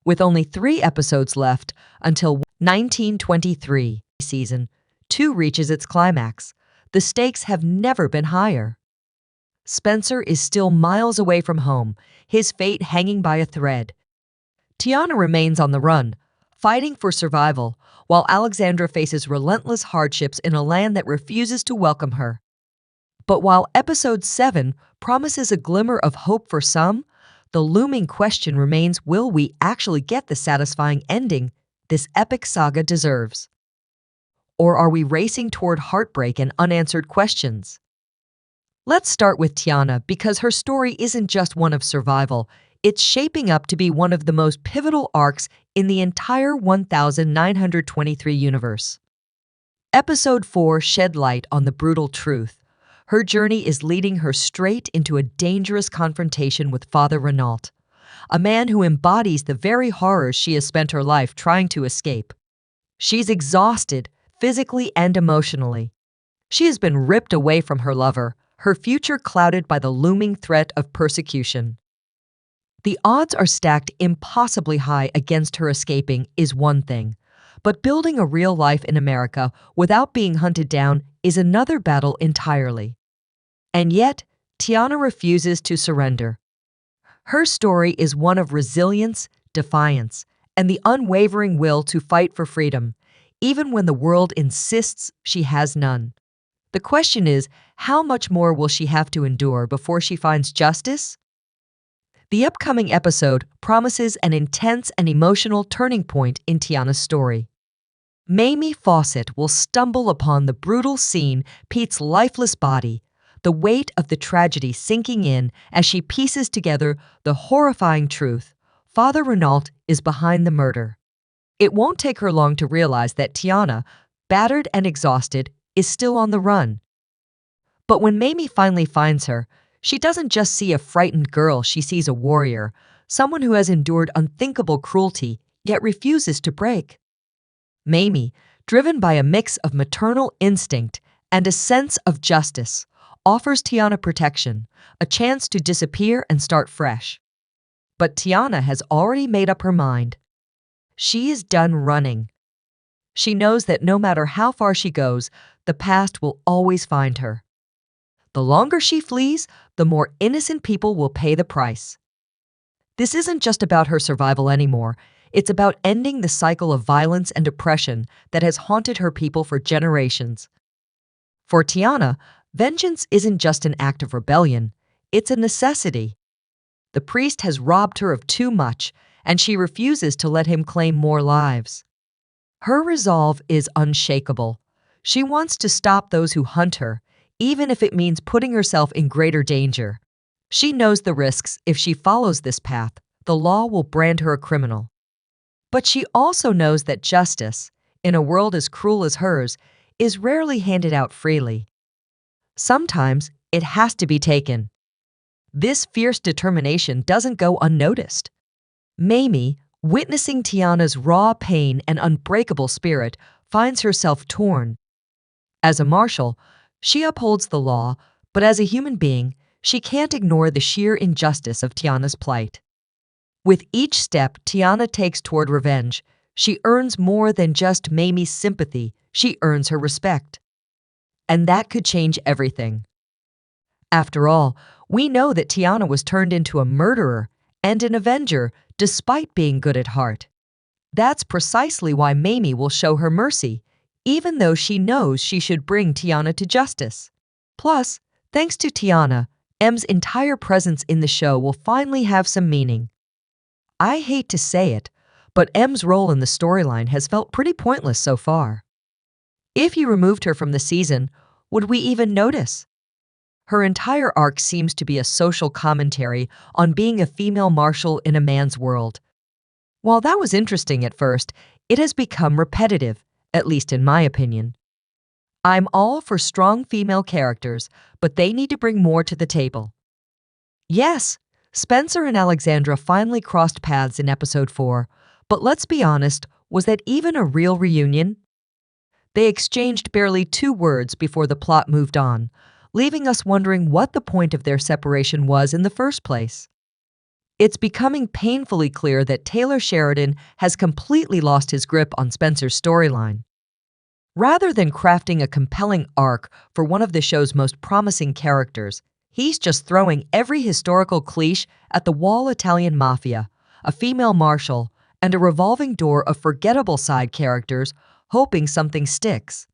With only 3 episodes left until 1923 season 2 reaches its climax, the stakes have never been higher. Spencer is still miles away from home, his fate hanging by a thread. Tiana remains on the run, fighting for survival, while Alexandra faces relentless hardships in a land that refuses to welcome her. But while episode 7 promises a glimmer of hope for some, the looming question remains, will we actually get the satisfying ending this epic saga deserves? Or are we racing toward heartbreak and unanswered questions? Let's start with Tiana because her story isn't just one of survival, it's shaping up to be one of the most pivotal arcs in the entire 1923 universe. Episode 4 shed light on the brutal truth. Her journey is leading her straight into a dangerous confrontation with Father Renault, a man who embodies the very horrors she has spent her life trying to escape. She's exhausted, physically and emotionally. She has been ripped away from her lover, her future clouded by the looming threat of persecution. The odds are stacked impossibly high against her escaping is one thing, but building a real life in America without being hunted down is another battle entirely. And yet, Tiana refuses to surrender. Her story is one of resilience, defiance, and the unwavering will to fight for freedom, even when the world insists she has none. The question is, how much more will she have to endure before she finds justice? The upcoming episode promises an intense and emotional turning point in Tiana's story. Mamie Fawcett will stumble upon the brutal scene, Pete's lifeless body, the weight of the tragedy sinking in as she pieces together the horrifying truth. Father Renault is behind the murder. It won't take her long to realize that Tiana, battered and exhausted, is still on the run. But when Mamie finally finds her, she doesn't just see a frightened girl, she sees a warrior, someone who has endured unthinkable cruelty, yet refuses to break. Mamie, driven by a mix of maternal instinct and a sense of justice, offers Tiana protection, a chance to disappear and start fresh. But Tiana has already made up her mind. She is done running. She knows that no matter how far she goes, the past will always find her. The longer she flees, the more innocent people will pay the price. This isn't just about her survival anymore. It's about ending the cycle of violence and oppression that has haunted her people for generations. For Tiana, vengeance isn't just an act of rebellion, it's a necessity. The priest has robbed her of too much, and she refuses to let him claim more lives. Her resolve is unshakable. She wants to stop those who hunt her, even if it means putting herself in greater danger. She knows the risks. If she follows this path, the law will brand her a criminal. But she also knows that justice, in a world as cruel as hers, is rarely handed out freely. Sometimes it has to be taken. This fierce determination doesn't go unnoticed. Mamie, witnessing Tiana's raw pain and unbreakable spirit, finds herself torn. As a marshal, she upholds the law, but as a human being, she can't ignore the sheer injustice of Tiana's plight. With each step Tiana takes toward revenge, she earns more than just Mamie's sympathy, she earns her respect. And that could change everything. After all, we know that Tiana was turned into a murderer and an avenger despite being good at heart. That's precisely why Mamie will show her mercy, even though she knows she should bring Tiana to justice. Plus, thanks to Tiana, M's entire presence in the show will finally have some meaning. I hate to say it, but M's role in the storyline has felt pretty pointless so far. If you removed her from the season, would we even notice? Her entire arc seems to be a social commentary on being a female marshal in a man's world. While that was interesting at first, it has become repetitive, at least in my opinion. I'm all for strong female characters, but they need to bring more to the table. Yes, Spencer and Alexandra finally crossed paths in episode 4, but let's be honest, was that even a real reunion? They exchanged barely 2 words before the plot moved on, leaving us wondering what the point of their separation was in the first place. It's becoming painfully clear that Taylor Sheridan has completely lost his grip on Spencer's storyline. Rather than crafting a compelling arc for one of the show's most promising characters, he's just throwing every historical cliché at the wall: Italian mafia, a female marshal, and a revolving door of forgettable side characters, hoping something sticks.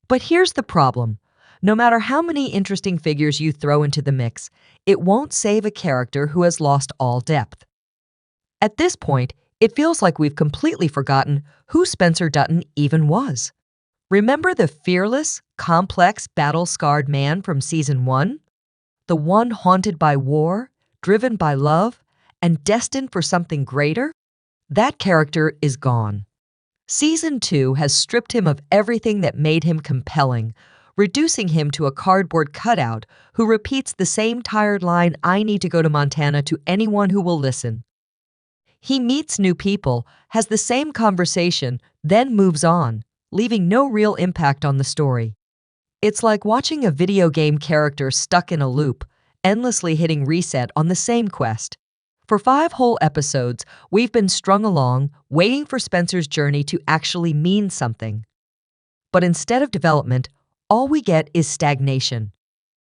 But here's the problem. No matter how many interesting figures you throw into the mix, it won't save a character who has lost all depth. At this point, it feels like we've completely forgotten who Spencer Dutton even was. Remember the fearless, complex, battle-scarred man from Season 1? The one haunted by war, driven by love, and destined for something greater? That character is gone. Season 2 has stripped him of everything that made him compelling, reducing him to a cardboard cutout who repeats the same tired line, "I need to go to Montana," to anyone who will listen. He meets new people, has the same conversation, then moves on, leaving no real impact on the story. It's like watching a video game character stuck in a loop, endlessly hitting reset on the same quest. For 5 whole episodes, we've been strung along, waiting for Spencer's journey to actually mean something. But instead of development, all we get is stagnation.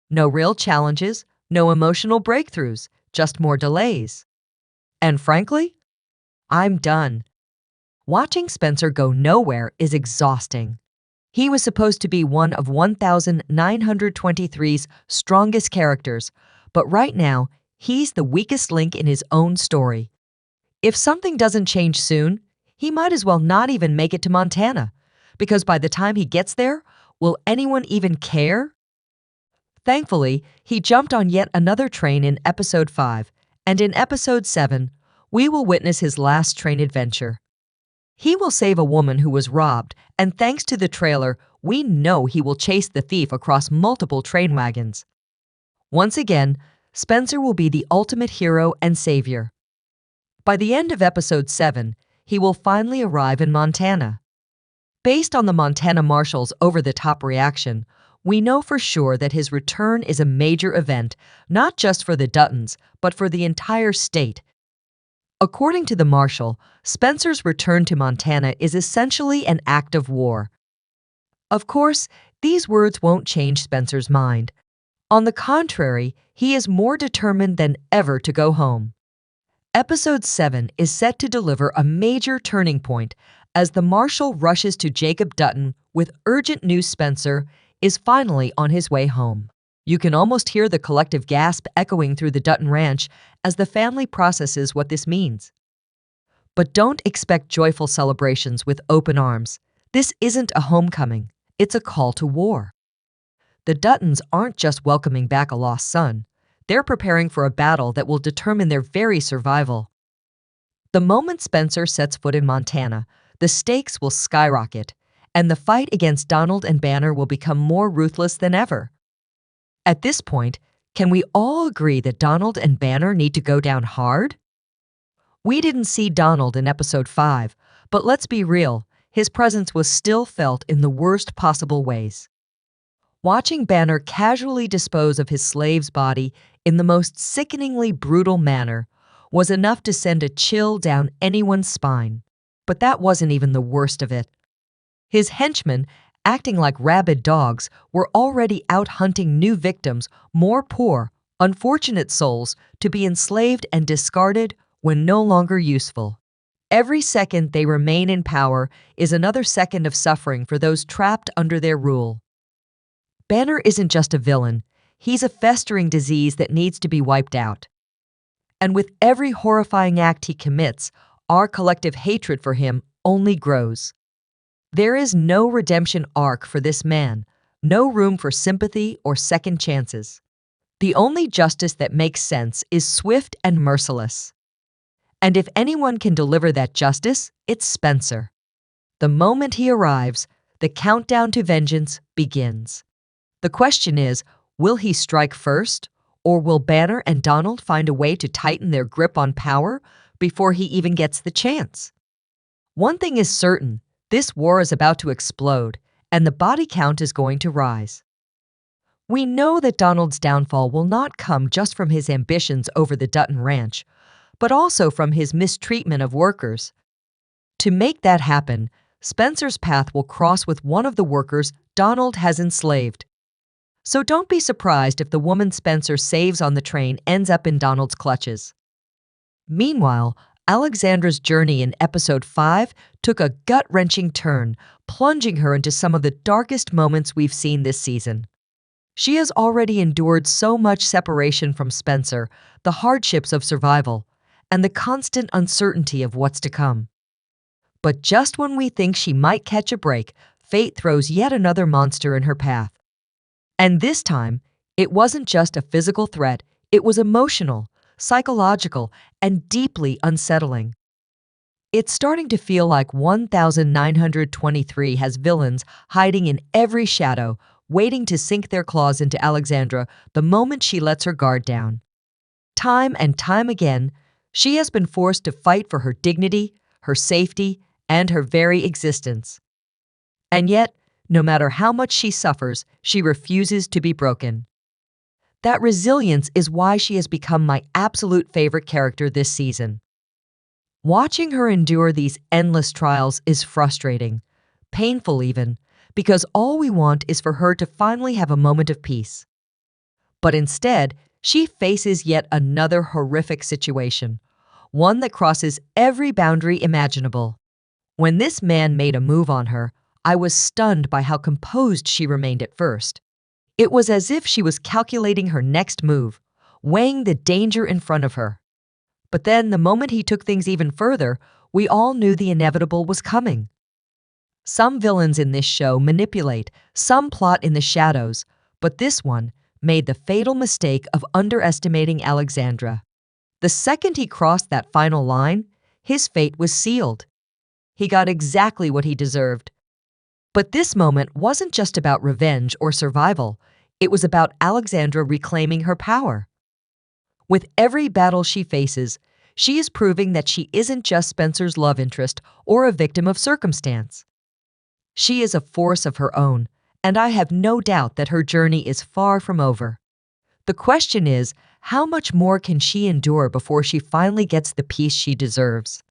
No real challenges, no emotional breakthroughs, just more delays. And frankly, I'm done. Watching Spencer go nowhere is exhausting. He was supposed to be one of 1923's strongest characters, but right now, he's the weakest link in his own story. If something doesn't change soon, he might as well not even make it to Montana, because by the time he gets there, will anyone even care? Thankfully, he jumped on yet another train in Episode 5, and in Episode 7, we will witness his last train adventure. He will save a woman who was robbed, and thanks to the trailer, we know he will chase the thief across multiple train wagons. Once again, Spencer will be the ultimate hero and savior. By the end of Episode 7, he will finally arrive in Montana. Based on the Montana Marshal's over-the-top reaction, we know for sure that his return is a major event, not just for the Duttons, but for the entire state. According to the Marshal, Spencer's return to Montana is essentially an act of war. Of course, these words won't change Spencer's mind. On the contrary, he is more determined than ever to go home. Episode 7 is set to deliver a major turning point as the Marshal rushes to Jacob Dutton with urgent news Spencer is finally on his way home. You can almost hear the collective gasp echoing through the Dutton Ranch as the family processes what this means. But don't expect joyful celebrations with open arms. This isn't a homecoming, it's a call to war. The Duttons aren't just welcoming back a lost son, they're preparing for a battle that will determine their very survival. The moment Spencer sets foot in Montana, the stakes will skyrocket, and the fight against Donald and Banner will become more ruthless than ever. At this point, can we all agree that Donald and Banner need to go down hard? We didn't see Donald in Episode 5, but let's be real, his presence was still felt in the worst possible ways. Watching Banner casually dispose of his slave's body in the most sickeningly brutal manner was enough to send a chill down anyone's spine. But that wasn't even the worst of it. His henchmen, acting like rabid dogs, were already out hunting new victims, more poor, unfortunate souls to be enslaved and discarded when no longer useful. Every second they remain in power is another second of suffering for those trapped under their rule. Banner isn't just a villain, he's a festering disease that needs to be wiped out. And with every horrifying act he commits, our collective hatred for him only grows. There is no redemption arc for this man, no room for sympathy or second chances. The only justice that makes sense is swift and merciless. And if anyone can deliver that justice, it's Spencer. The moment he arrives, the countdown to vengeance begins. The question is, will he strike first, or will Banner and Donald find a way to tighten their grip on power before he even gets the chance? One thing is certain, this war is about to explode, and the body count is going to rise. We know that Donald's downfall will not come just from his ambitions over the Dutton Ranch, but also from his mistreatment of workers. To make that happen, Spencer's path will cross with one of the workers Donald has enslaved. So don't be surprised if the woman Spencer saves on the train ends up in Donald's clutches. Meanwhile, Alexandra's journey in episode 5 took a gut-wrenching turn, plunging her into some of the darkest moments we've seen this season. She has already endured so much separation from Spencer, the hardships of survival, and the constant uncertainty of what's to come. But just when we think she might catch a break, fate throws yet another monster in her path. And this time, it wasn't just a physical threat, it was emotional, psychological, and deeply unsettling. It's starting to feel like 1923 has villains hiding in every shadow, waiting to sink their claws into Alexandra the moment she lets her guard down. Time and time again, she has been forced to fight for her dignity, her safety, and her very existence. And yet, no matter how much she suffers, she refuses to be broken. That resilience is why she has become my absolute favorite character this season. Watching her endure these endless trials is frustrating, painful even, because all we want is for her to finally have a moment of peace. But instead, she faces yet another horrific situation, one that crosses every boundary imaginable. When this man made a move on her, I was stunned by how composed she remained at first. It was as if she was calculating her next move, weighing the danger in front of her. But then, the moment he took things even further, we all knew the inevitable was coming. Some villains in this show manipulate, some plot in the shadows, but this one made the fatal mistake of underestimating Alexandra. The second he crossed that final line, his fate was sealed. He got exactly what he deserved. But this moment wasn't just about revenge or survival, it was about Alexandra reclaiming her power. With every battle she faces, she is proving that she isn't just Spencer's love interest or a victim of circumstance. She is a force of her own, and I have no doubt that her journey is far from over. The question is, how much more can she endure before she finally gets the peace she deserves?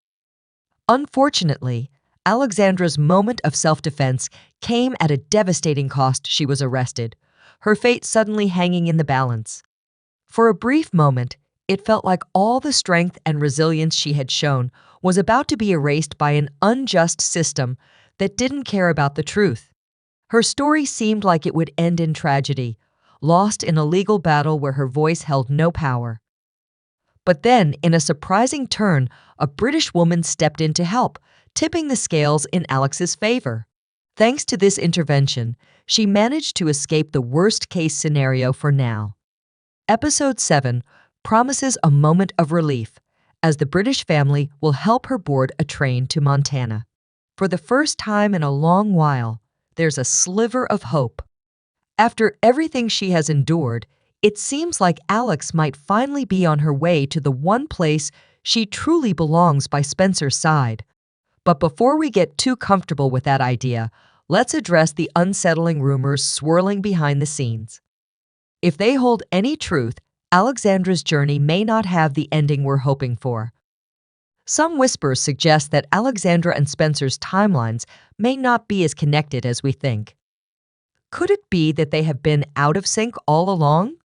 Unfortunately, Alexandra's moment of self-defense came at a devastating cost. She was arrested, her fate suddenly hanging in the balance. For a brief moment, it felt like all the strength and resilience she had shown was about to be erased by an unjust system that didn't care about the truth. Her story seemed like it would end in tragedy, lost in a legal battle where her voice held no power. But then, in a surprising turn, a British woman stepped in to help, tipping the scales in Alex's favor. Thanks to this intervention, she managed to escape the worst-case scenario for now. Episode 7 promises a moment of relief, as the British family will help her board a train to Montana. For the first time in a long while, there's a sliver of hope. After everything she has endured, it seems like Alex might finally be on her way to the one place she truly belongs by Spencer's side. But before we get too comfortable with that idea, let's address the unsettling rumors swirling behind the scenes. If they hold any truth, Alexandra's journey may not have the ending we're hoping for. Some whispers suggest that Alexandra and Spencer's timelines may not be as connected as we think. Could it be that they have been out of sync all along?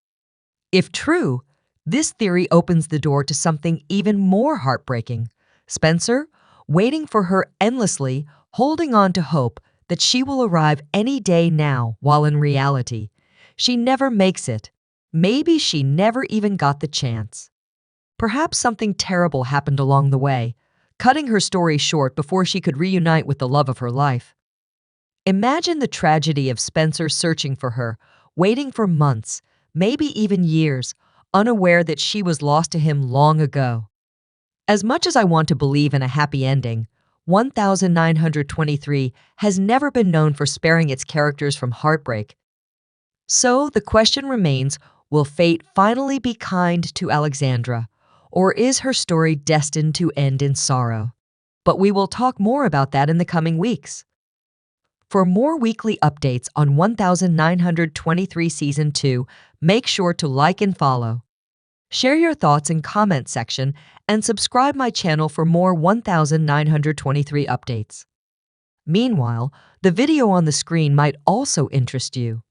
If true, this theory opens the door to something even more heartbreaking. Spencer, waiting for her endlessly, holding on to hope that she will arrive any day now, while in reality, she never makes it. Maybe she never even got the chance. Perhaps something terrible happened along the way, cutting her story short before she could reunite with the love of her life. Imagine the tragedy of Spencer searching for her, waiting for months, maybe even years, unaware that she was lost to him long ago. As much as I want to believe in a happy ending, 1923 has never been known for sparing its characters from heartbreak. So the question remains, will fate finally be kind to Alexandra, or is her story destined to end in sorrow? But we will talk more about that in the coming weeks. For more weekly updates on 1923 Season 2, make sure to like and follow. Share your thoughts in comment section and subscribe my channel for more 1923 updates. Meanwhile, the video on the screen might also interest you.